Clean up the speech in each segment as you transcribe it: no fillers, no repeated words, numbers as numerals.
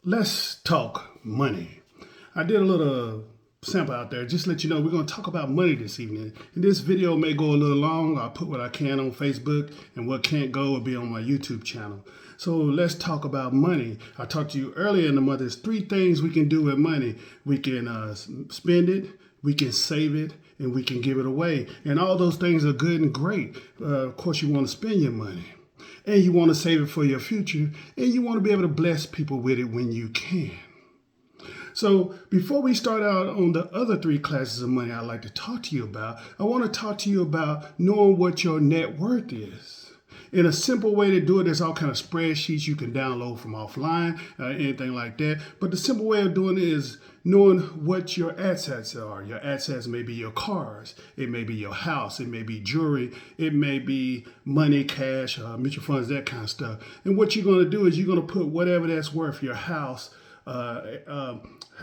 let's talk money. I did a little sample out there just to let you know we're going to talk about money this evening. And this video may go a little long. I'll put what I can on Facebook, and what can't go will be on my YouTube channel. So let's talk about money. I talked to you earlier in the month. There's 3 things we can do with money. We can spend it, we can save it, and we can give it away. And all those things are good and great. Of course, you want to spend your money, and you want to save it for your future, and you want to be able to bless people with it when you can. So before we start out on the other 3 classes of money I'd like to talk to you about, I want to talk to you about knowing what your net worth is. In a simple way to do it, there's all kind of spreadsheets you can download from offline, anything like that. But the simple way of doing it is knowing what your assets are. Your assets may be your cars, it may be your house, it may be jewelry, it may be money, cash, mutual funds, that kind of stuff. And what you're going to do is you're going to put whatever that's worth, your house,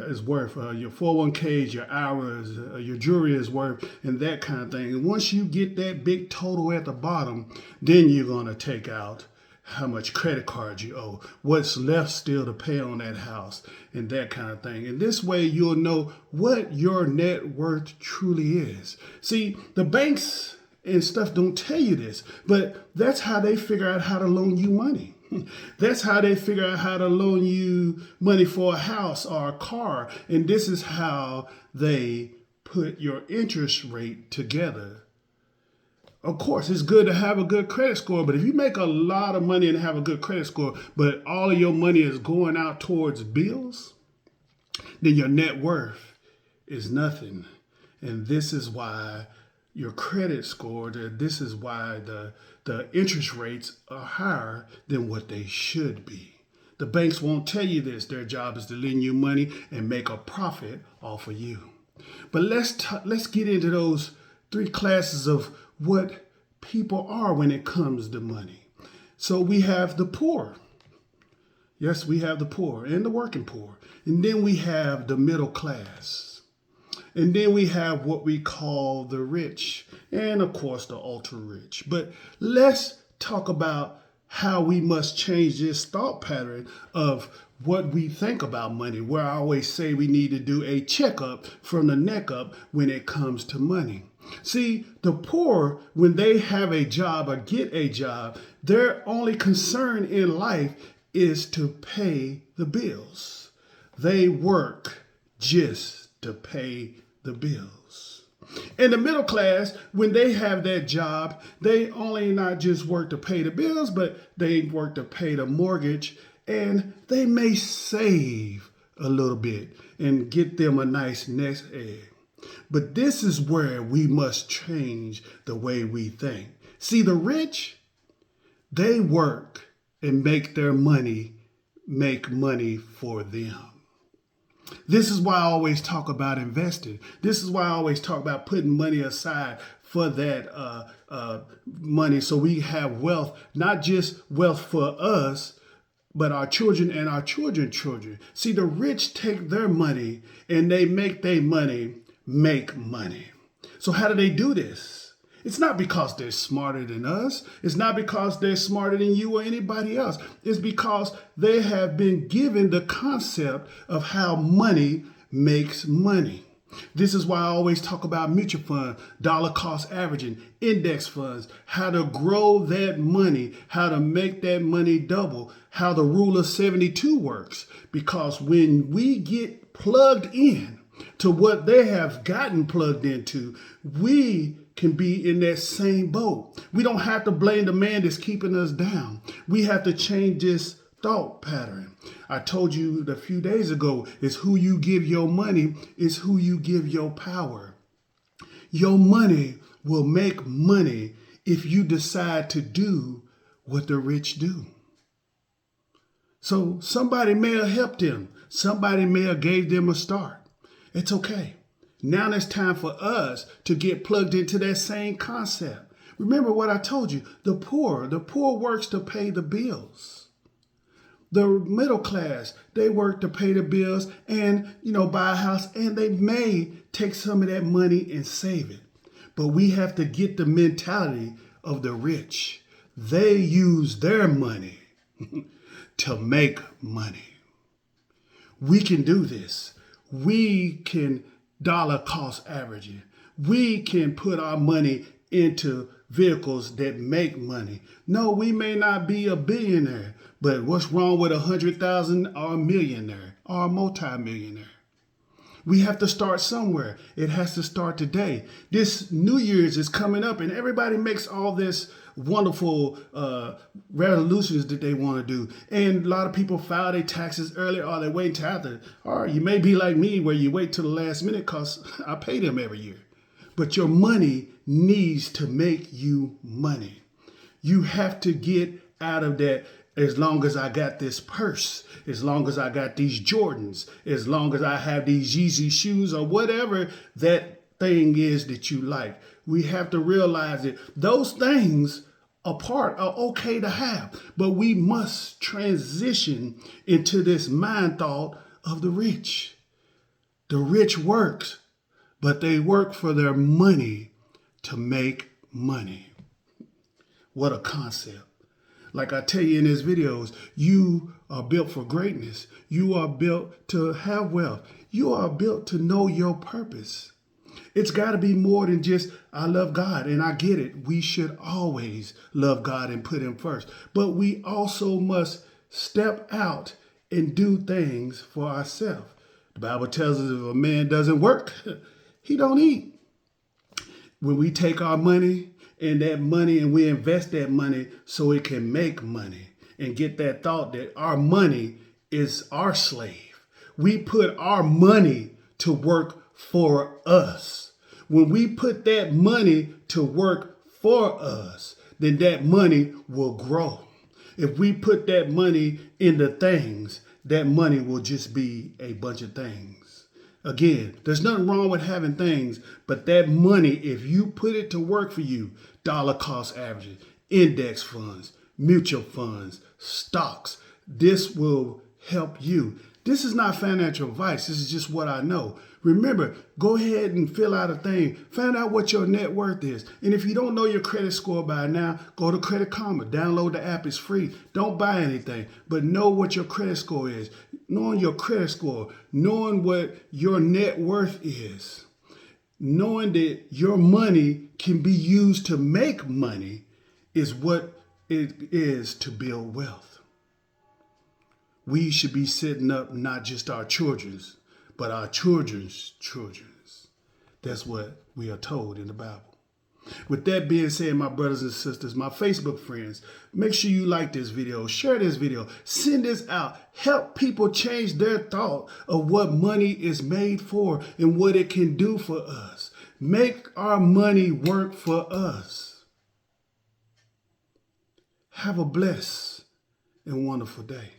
is worth, your 401ks, your hours, your jewelry is worth, and that kind of thing. And once you get that big total at the bottom, then you're going to take out how much credit cards you owe, what's left still to pay on that house, and that kind of thing. And this way you'll know what your net worth truly is. See, the banks and stuff don't tell you this, but that's how they figure out how to loan you money. That's how they figure out how to loan you money for a house or a car. And this is how they put your interest rate together. Of course, it's good to have a good credit score, but if you make a lot of money and have a good credit score, but all of your money is going out towards bills, then your net worth is nothing. And this is why your credit score, this is why the interest rates are higher than what they should be. The banks won't tell you this. Their job is to lend you money and make a profit off of you. But let's get into those 3 classes of what people are when it comes to money. So we have the poor. Yes, we have the poor and the working poor. And then we have the middle class. And then we have what we call the rich, and of course the ultra rich. But let's talk about how we must change this thought pattern of what we think about money, where I always say we need to do a checkup from the neck up when it comes to money. See, the poor, when they have a job or get a job, their only concern in life is to pay the bills. They work just to pay the bills. In the middle class, when they have that job, they only not just work to pay the bills, but they work to pay the mortgage, and they may save a little bit and get them a nice nest egg. But this is where we must change the way we think. See, the rich, they work and make money for them. This is why I always talk about investing. This is why I always talk about putting money aside for that money, so we have wealth, not just wealth for us, but our children and our children's children. See, the rich take their money and they make their money make money. So how do they do this? It's not because they're smarter than us. It's not because they're smarter than you or anybody else. It's because they have been given the concept of how money makes money. This is why I always talk about mutual funds, dollar cost averaging, index funds, how to grow that money, how to make that money double, how the rule of 72 works. Because when we get plugged in to what they have gotten plugged into, we can be in that same boat. We don't have to blame the man that's keeping us down. We have to change this thought pattern. I told you a few days ago, is who you give your money is who you give your power. Your money will make money if you decide to do what the rich do. So somebody may have helped them. Somebody may have gave them a start. It's okay. Now it's time for us to get plugged into that same concept. Remember what I told you, the poor works to pay the bills. The middle class, they work to pay the bills and, buy a house, and they may take some of that money and save it. But we have to get the mentality of the rich. They use their money to make money. We can do this. We can dollar cost averaging. We can put our money into vehicles that make money. No, we may not be a billionaire, but what's wrong with 100,000 or a millionaire or a multimillionaire? We have to start somewhere. It has to start today. This New Year's is coming up, and everybody makes all this wonderful resolutions that they want to do. And a lot of people file their taxes early, or they wait until after. Or you may be like me, where you wait till the last minute because I pay them every year. But your money needs to make you money. You have to get out of that. As long as I got this purse, as long as I got these Jordans, as long as I have these Yeezy shoes, or whatever that thing is that you like, we have to realize that those things are okay to have, but we must transition into this mind thought of the rich. The rich works, but they work for their money to make money. What a concept. Like I tell you in these videos, you are built for greatness. You are built to have wealth. You are built to know your purpose. It's got to be more than just, I love God, and I get it. We should always love God and put him first. But we also must step out and do things for ourselves. The Bible tells us if a man doesn't work, he don't eat. When we take our money and we invest that money so it can make money, and get that thought that our money is our slave. We put our money to work for us. When we put that money to work for us, then that money will grow. If we put that money into things, that money will just be a bunch of things. Again, there's nothing wrong with having things, but that money, if you put it to work for you, dollar cost averaging, index funds, mutual funds, stocks, this will help you. This is not financial advice. This is just what I know. Remember, go ahead and fill out a thing. Find out what your net worth is. And if you don't know your credit score by now, go to Credit Karma. Download the app. It's free. Don't buy anything, but know what your credit score is. Knowing your credit score, knowing what your net worth is, knowing that your money can be used to make money is what it is to build wealth. We should be setting up not just our children's, but our children's children's. That's what we are told in the Bible. With that being said, my brothers and sisters, my Facebook friends, make sure you like this video, share this video, send this out, help people change their thought of what money is made for and what it can do for us. Make our money work for us. Have a blessed and wonderful day.